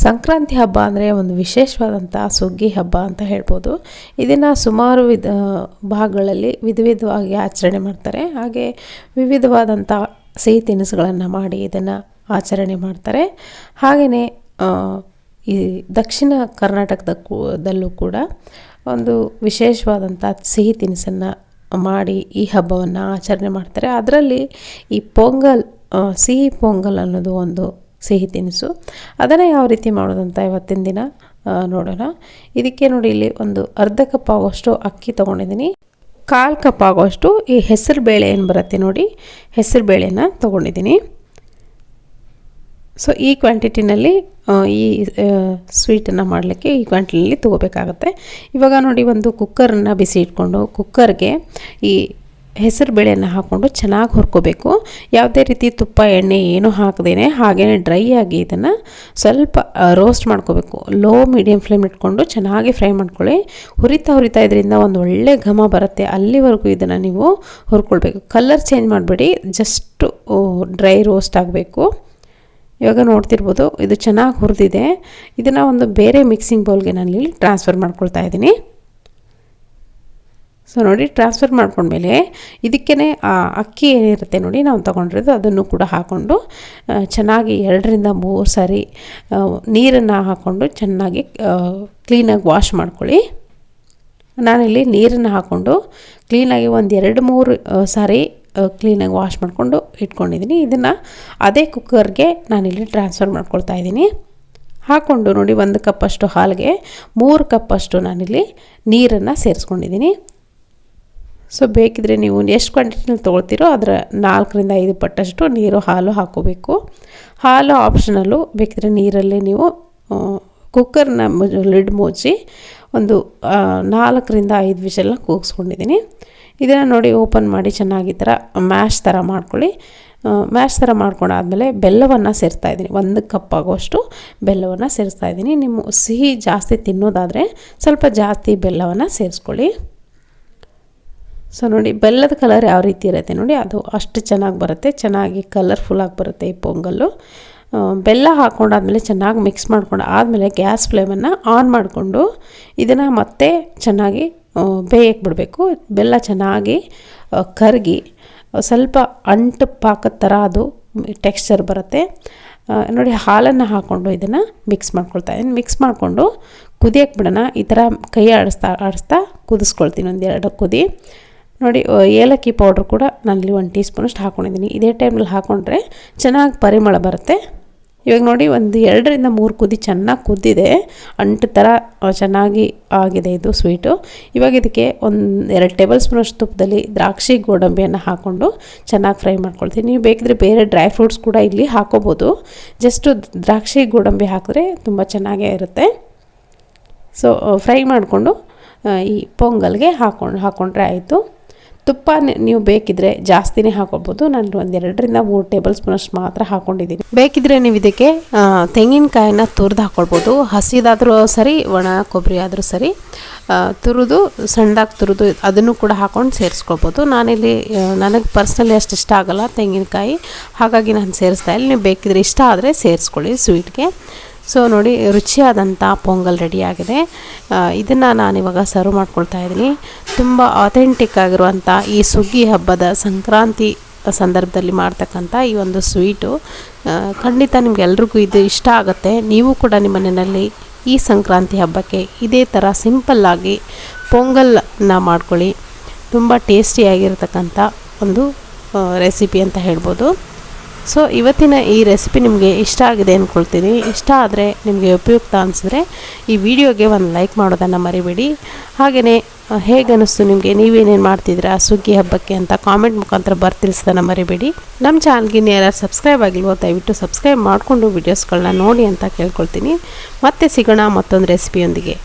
ಸಂಕ್ರಾಂತಿ ಹಬ್ಬ ಅಂದರೆ ಒಂದು ವಿಶೇಷವಾದಂಥ ಸುಗ್ಗಿ ಹಬ್ಬ ಅಂತ ಹೇಳ್ಬೋದು. ಇದನ್ನು ಸುಮಾರು ಭಾಗಗಳಲ್ಲಿ ವಿಧವಾಗಿ ಆಚರಣೆ ಮಾಡ್ತಾರೆ. ಹಾಗೆ ವಿವಿಧವಾದಂಥ ಸಿಹಿ ತಿನಿಸುಗಳನ್ನು ಮಾಡಿ ಇದನ್ನು ಆಚರಣೆ ಮಾಡ್ತಾರೆ. ಹಾಗೆಯೇ ಈ ದಕ್ಷಿಣ ಕರ್ನಾಟಕದಲ್ಲೂ ಕೂಡ ಒಂದು ವಿಶೇಷವಾದಂಥ ಸಿಹಿ ತಿನಿಸನ್ನು ಮಾಡಿ ಈ ಹಬ್ಬವನ್ನು ಆಚರಣೆ ಮಾಡ್ತಾರೆ. ಅದರಲ್ಲಿ ಈ ಪೊಂಗಲ್, ಸಿಹಿ ಪೊಂಗಲ್ ಅನ್ನೋದು ಒಂದು ಸಿಹಿ ತಿನಿಸು. ಅದನ್ನು ಯಾವ ರೀತಿ ಮಾಡೋದಂತ ಇವತ್ತಿನ ದಿನ ನೋಡೋಣ. ಇದಕ್ಕೆ ನೋಡಿ, ಇಲ್ಲಿ ಒಂದು ಅರ್ಧ ಕಪ್ ಆಗೋಷ್ಟು ಅಕ್ಕಿ ತೊಗೊಂಡಿದ್ದೀನಿ. 1/4 ಕಪ್ ಆಗೋಷ್ಟು ಈ ಹೆಸರು ಬೇಳೆ ಏನು ಬರುತ್ತೆ ನೋಡಿ, ಹೆಸರು ಬೇಳೆನ ತೊಗೊಂಡಿದ್ದೀನಿ. ಸೊ ಈ ಕ್ವಾಂಟಿಟಿನಲ್ಲಿ ಈ ಸ್ವೀಟನ್ನು ಮಾಡಲಿಕ್ಕೆ ಈ ಕ್ವಾಂಟಿಟಿನಲ್ಲಿ ತೊಗೋಬೇಕಾಗತ್ತೆ. ಇವಾಗ ನೋಡಿ, ಒಂದು ಕುಕ್ಕರನ್ನು ಬಿಸಿ ಇಟ್ಕೊಂಡು ಕುಕ್ಕರ್ಗೆ ಈ ಹೆಸರು ಬೇಳೆಯನ್ನು ಹಾಕ್ಕೊಂಡು ಚೆನ್ನಾಗಿ ಹುರ್ಕೋಬೇಕು. ಯಾವುದೇ ರೀತಿ ತುಪ್ಪ ಎಣ್ಣೆ ಏನೂ ಹಾಕದೇನೆ ಹಾಗೇ ಡ್ರೈ ಆಗಿ ಇದನ್ನು ಸ್ವಲ್ಪ ರೋಸ್ಟ್ ಮಾಡ್ಕೋಬೇಕು. ಲೋ ಮೀಡಿಯಮ್ ಫ್ಲೇಮ್ ಇಟ್ಕೊಂಡು ಚೆನ್ನಾಗಿ ಫ್ರೈ ಮಾಡ್ಕೊಳ್ಳಿ. ಹುರಿತಾ ಇದರಿಂದ ಒಂದು ಒಳ್ಳೆ ಘಮ ಬರುತ್ತೆ. ಅಲ್ಲಿವರೆಗೂ ಇದನ್ನು ನೀವು ಹುರ್ಕೊಳ್ಬೇಕು. ಕಲರ್ ಚೇಂಜ್ ಮಾಡಬೇಡಿ, ಜಸ್ಟು ಡ್ರೈ ರೋಸ್ಟ್ ಆಗಬೇಕು. ಇವಾಗ ನೋಡ್ತಿರ್ಬೋದು, ಇದು ಚೆನ್ನಾಗಿ ಹುರಿದಿದೆ. ಇದನ್ನು ಒಂದು ಬೇರೆ ಮಿಕ್ಸಿಂಗ್ ಬೌಲ್ಗೆ ನಾನಿಲ್ಲಿ ಟ್ರಾನ್ಸ್ಫರ್ ಮಾಡ್ಕೊಳ್ತಾ ಇದ್ದೀನಿ. ಸೊ ನೋಡಿ, ಟ್ರಾನ್ಸ್ಫರ್ ಮಾಡ್ಕೊಂಡ್ಮೇಲೆ ಇದಕ್ಕೇ ಅಕ್ಕಿ ಏನಿರುತ್ತೆ ನೋಡಿ ನಾವು ತೊಗೊಂಡಿರೋದು, ಅದನ್ನು ಕೂಡ ಹಾಕ್ಕೊಂಡು ಚೆನ್ನಾಗಿ 2ರಿಂದ 3 ಸಾರಿ ನೀರನ್ನು ಹಾಕ್ಕೊಂಡು ಚೆನ್ನಾಗಿ ಕ್ಲೀನಾಗಿ ವಾಶ್ ಮಾಡ್ಕೊಳ್ಳಿ. ನಾನಿಲ್ಲಿ ನೀರನ್ನು ಹಾಕ್ಕೊಂಡು ಕ್ಲೀನಾಗಿ ಒಂದು 2-3 ಸಾರಿ ಕ್ಲೀನಾಗಿ ವಾಶ್ ಮಾಡಿಕೊಂಡು ಇಟ್ಕೊಂಡಿದ್ದೀನಿ. ಇದನ್ನು ಅದೇ ಕುಕ್ಕರ್ಗೆ ನಾನಿಲ್ಲಿ ಟ್ರಾನ್ಸ್ಫರ್ ಮಾಡ್ಕೊಳ್ತಾ ಇದ್ದೀನಿ. ಹಾಕ್ಕೊಂಡು ನೋಡಿ, 1 ಕಪ್ಪಷ್ಟು ಹಾಲಿಗೆ 3 ಕಪ್ಪಷ್ಟು ನಾನಿಲ್ಲಿ ನೀರನ್ನು ಸೇರಿಸ್ಕೊಂಡಿದ್ದೀನಿ. ಸೊ ಬೇಕಿದ್ರೆ ನೀವು ಎಷ್ಟು ಕ್ವಾಂಟಿಟಿನಲ್ಲಿ ತೊಗೊಳ್ತೀರೋ ಅದರ 4ರಿಂದ 5 ಪಟ್ಟಷ್ಟು ನೀರು ಹಾಲು ಹಾಕ್ಕೋಬೇಕು. ಹಾಲು ಆಪ್ಷನಲ್ಲು. ಬೇಕಿದ್ರೆ ನೀರಲ್ಲಿ ನೀವು ಕುಕ್ಕರ್ನ ಲಿಡ್ ಮುಚ್ಚಿ ಒಂದು 4ರಿಂದ 5 ವಿಷಲ್ನ ಕೂಗಿಸ್ಕೊಂಡಿದ್ದೀನಿ. ಇದನ್ನು ನೋಡಿ, ಓಪನ್ ಮಾಡಿ ಚೆನ್ನಾಗಿ ಈ ಥರ ಮ್ಯಾಶ್ ಥರ ಮಾಡ್ಕೊಳ್ಳಿ. ಮ್ಯಾಶ್ ಥರ ಮಾಡ್ಕೊಂಡಾದಮೇಲೆ ಬೆಲ್ಲವನ್ನು ಸೇರಿಸ್ತಾಯಿದ್ದೀನಿ. 1 ಕಪ್ ಆಗೋಷ್ಟು ಬೆಲ್ಲವನ್ನು ಸೇರಿಸ್ತಾಯಿದ್ದೀನಿ. ನಿಮ್ಮ ಸಿಹಿ ಜಾಸ್ತಿ ತಿನ್ನೋದಾದರೆ ಸ್ವಲ್ಪ ಜಾಸ್ತಿ ಬೆಲ್ಲವನ್ನು ಸೇರಿಸ್ಕೊಳ್ಳಿ. ಸೊ ನೋಡಿ, ಬೆಲ್ಲದ ಕಲರ್ ಯಾವ ರೀತಿ ಇರುತ್ತೆ ನೋಡಿ, ಅದು ಅಷ್ಟು ಚೆನ್ನಾಗಿ ಬರುತ್ತೆ. ಚೆನ್ನಾಗಿ ಕಲರ್ಫುಲ್ಲಾಗಿ ಬರುತ್ತೆ ಈ ಪೊಂಗಲ್ಲು. ಬೆಲ್ಲ ಹಾಕ್ಕೊಂಡಾದ್ಮೇಲೆ ಚೆನ್ನಾಗಿ ಮಿಕ್ಸ್ ಮಾಡ್ಕೊಂಡು ಆದಮೇಲೆ ಗ್ಯಾಸ್ ಫ್ಲೇಮನ್ನು ಆನ್ ಮಾಡಿಕೊಂಡು ಇದನ್ನು ಮತ್ತೆ ಚೆನ್ನಾಗಿ ಬೇಯಕ್ಕೆ ಬಿಡಬೇಕು. ಬೆಲ್ಲ ಚೆನ್ನಾಗಿ ಕರಗಿ ಸ್ವಲ್ಪ ಅಂಟು ಪಾಕದ ಥರ ಅದು ಟೆಕ್ಸ್ಚರ್ ಬರುತ್ತೆ ನೋಡಿ. ಹಾಲನ್ನು ಹಾಕ್ಕೊಂಡು ಇದನ್ನು ಮಿಕ್ಸ್ ಮಾಡ್ಕೊಳ್ತಾ ಇದ್ದೀನಿ. ಮಿಕ್ಸ್ ಮಾಡಿಕೊಂಡು ಕುದಿಯಕ್ಕೆ ಬಿಡೋಣ. ಈ ಥರ ಕೈ ಆಡಿಸ್ತಾ ಕುದಿಸ್ಕೊಳ್ತೀನಿ 1-2 ಕುದಿ. ನೋಡಿ, ಏಲಕ್ಕಿ ಪೌಡ್ರ್ ಕೂಡ ನಾನಿಲ್ಲಿ 1 ಟೀ ಸ್ಪೂನಷ್ಟು ಹಾಕ್ಕೊಂಡಿದ್ದೀನಿ. ಇದೇ ಟೈಮಲ್ಲಿ ಹಾಕ್ಕೊಂಡ್ರೆ ಚೆನ್ನಾಗಿ ಪರಿಮಳ ಬರುತ್ತೆ. ಇವಾಗ ನೋಡಿ, 2ರಿಂದ 3 ಕುದಿ ಚೆನ್ನಾಗಿ ಕುದ್ದಿದೆ. ಅಂಟು ಥರ ಚೆನ್ನಾಗಿ ಆಗಿದೆ ಇದು ಸ್ವೀಟು. ಇವಾಗ ಇದಕ್ಕೆ 2 ಟೇಬಲ್ ಸ್ಪೂನಷ್ಟು ತುಪ್ಪದಲ್ಲಿ ದ್ರಾಕ್ಷಿ ಗೋಡಂಬಿಯನ್ನು ಹಾಕ್ಕೊಂಡು ಚೆನ್ನಾಗಿ ಫ್ರೈ ಮಾಡ್ಕೊಳ್ತೀನಿ. ನೀವು ಬೇಕಿದ್ರೆ ಬೇರೆ ಡ್ರೈ ಫ್ರೂಟ್ಸ್ ಕೂಡ ಇಲ್ಲಿ ಹಾಕೋಬೋದು. ಜಸ್ಟು ದ್ರಾಕ್ಷಿ ಗೋಡಂಬಿ ಹಾಕಿದ್ರೆ ತುಂಬ ಚೆನ್ನಾಗೇ ಇರುತ್ತೆ. ಸೊ ಫ್ರೈ ಮಾಡಿಕೊಂಡು ಈ ಪೊಂಗಲ್ಗೆ ಹಾಕ್ಕೊಂಡ್ರೆ ಆಯಿತು. ತುಪ್ಪ ನೀವು ಬೇಕಿದ್ರೆ ಜಾಸ್ತಿನೇ ಹಾಕೋಬೋದು. ನಾನು 2ರಿಂದ 3 ಟೇಬಲ್ ಸ್ಪೂನಷ್ಟು ಮಾತ್ರ ಹಾಕ್ಕೊಂಡಿದ್ದೀನಿ. ಬೇಕಿದ್ರೆ ನೀವು ಇದಕ್ಕೆ ತೆಂಗಿನಕಾಯಿನ ತುರಿದು ಹಾಕ್ಕೊಳ್ಬೋದು. ಹಸಿದಾದರೂ ಸರಿ, ಒಣ ಕೊಬ್ಬರಿ ಆದರೂ ಸರಿ, ತುರಿದು ಸಣ್ಣದಾಗಿ ತುರಿದು ಅದನ್ನು ಕೂಡ ಹಾಕ್ಕೊಂಡು ಸೇರಿಸ್ಕೊಳ್ಬೋದು. ನಾನಿಲ್ಲಿ ನನಗೆ ಪರ್ಸ್ನಲಿ ಅಷ್ಟು ಇಷ್ಟ ಆಗೋಲ್ಲ ತೆಂಗಿನಕಾಯಿ, ಹಾಗಾಗಿ ನಾನು ಸೇರಿಸ್ತಾ ಇಲ್ಲ. ನೀವು ಬೇಕಿದ್ರೆ ಇಷ್ಟ ಆದರೆ ಸೇರಿಸ್ಕೊಳ್ಳಿ ಸ್ವೀಟ್ಗೆ. ಸೊ ನೋಡಿ, ರುಚಿಯಾದಂಥ ಪೊಂಗಲ್ ರೆಡಿಯಾಗಿದೆ. ಇದನ್ನು ನಾನಿವಾಗ ಸರ್ವ್ ಮಾಡ್ಕೊಳ್ತಾ ಇದ್ದೀನಿ. ತುಂಬ ಆಥೆಂಟಿಕ್ ಆಗಿರುವಂಥ ಈ ಸುಗ್ಗಿ ಹಬ್ಬದ ಸಂಕ್ರಾಂತಿ ಸಂದರ್ಭದಲ್ಲಿ ಮಾಡ್ತಕ್ಕಂಥ ಈ ಒಂದು ಸ್ವೀಟು ಖಂಡಿತ ನಿಮಗೆಲ್ರಿಗೂ ಇದು ಇಷ್ಟ ಆಗುತ್ತೆ. ನೀವು ಕೂಡ ನಿಮ್ಮ ಮನೆಯಲ್ಲಿ ಈ ಸಂಕ್ರಾಂತಿ ಹಬ್ಬಕ್ಕೆ ಇದೇ ಥರ ಸಿಂಪಲ್ಲಾಗಿ ಪೊಂಗಲ್ನ ಮಾಡ್ಕೊಳ್ಳಿ. ತುಂಬ ಟೇಸ್ಟಿಯಾಗಿರ್ತಕ್ಕಂಥ ಒಂದು ರೆಸಿಪಿ ಅಂತ ಹೇಳ್ಬೋದು. ಸೊ ಇವತ್ತಿನ ಈ ರೆಸಿಪಿ ನಿಮಗೆ ಇಷ್ಟ ಆಗಿದೆ ಅಂದ್ಕೊಳ್ತೀನಿ. ಇಷ್ಟ ಆದರೆ, ನಿಮಗೆ ಉಪಯುಕ್ತ ಅನಿಸಿದ್ರೆ ಈ ವಿಡಿಯೋಗೆ ಒಂದು ಲೈಕ್ ಮಾಡೋದನ್ನು ಮರಿಬೇಡಿ. ಹಾಗೆಯೇ ಹೇಗೆ ಅನ್ನಿಸ್ತು ನಿಮಗೆ, ನೀವೇನೇನು ಮಾಡ್ತಿದ್ದೀರಾ ಸುಗ್ಗಿ ಹಬ್ಬಕ್ಕೆ ಅಂತ ಕಾಮೆಂಟ್ ಮುಖಾಂತರ ತಿಳಿಸೋದನ್ನು ಮರಿಬೇಡಿ. ನಮ್ಮ ಚಾನಲ್ಗೆ ಯಾರು ಸಬ್ಸ್ಕ್ರೈಬ್ ಆಗಿಲ್ವೋ ದಯವಿಟ್ಟು ಸಬ್ಸ್ಕ್ರೈಬ್ ಮಾಡಿಕೊಂಡು ವೀಡಿಯೋಸ್ಗಳನ್ನ ನೋಡಿ ಅಂತ ಕೇಳ್ಕೊಳ್ತೀನಿ. ಮತ್ತೆ ಸಿಗೋಣ ಮತ್ತೊಂದು ರೆಸಿಪಿಯೊಂದಿಗೆ.